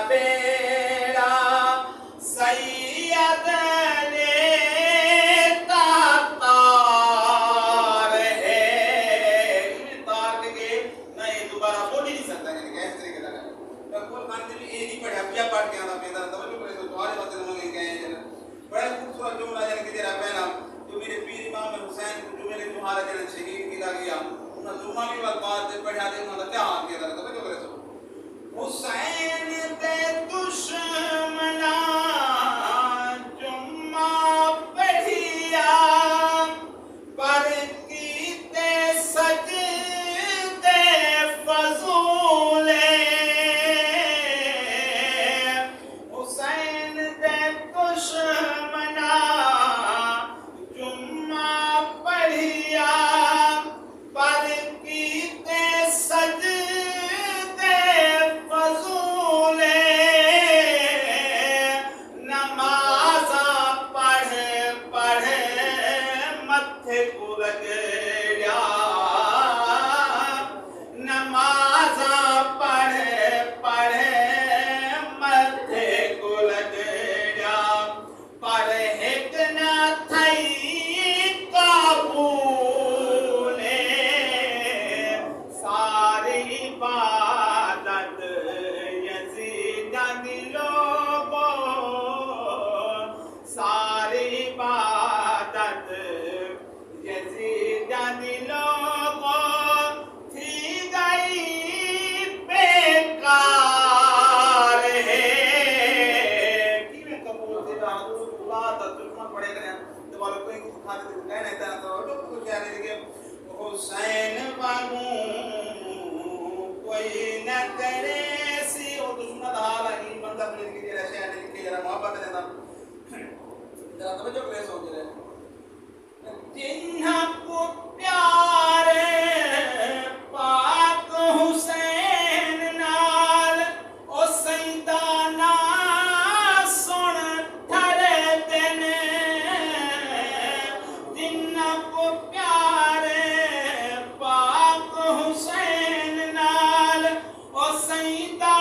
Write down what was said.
बेड़ा सैयद ने तार है तार के नहीं दोबारा बोल ही नहीं सकता यानी कैसे तरीके लगा तो बोल खान ने भी ये नहीं पढ़ा क्या पढ़ के आना पेदा तब जो करे तो तुम्हारे बातें मांगे गए हैं बड़ा खूबसूरत जुमला यानी कि तेरा पहला जो मेरे पीर इमाम हुसैन जो मेरे तुम्हारा जन शहीद किया गया उन जुम्मा की बात पढ़ा दे मतलब क्या हाल किया था तब जो करे तो हुसैन ते दुश्मना जुम्मा पढ़िया पर कीते सजदे फजूले हुसैन ते दुश्मना जुम्मा पढ़िया पर कीते सजदे फजूले नमाज़ा पढ़े पढ़े मत्थे को लगया नमाज़ा पढ़े पढ़े मत्थे को लगया पर हिक न थई काबूले सारी इबादत यज़ीद दी लोगों सारी इबादत यज़ीद दी लोगों थी गई बेकार है कि मैं कबूल से खुदा तर्जुमा पढ़े करें तो वालों कोई खाते तो कहने था तो लोग कुछ कह रहे थे हुसैन बाबू कोई न करे सी और दुश्मन हाल है बंदा अपनी जिंदगी जरा शहर लिखे जरा मोहब्बत देता जरा तवज्जो करे सोच रहे जिन्हा को प्यारे पाक हुसैन नाल ओ सैदाना सुन ठरे देने जिन्हा को प्यारे पाक हुसैन नाल ओ सैदा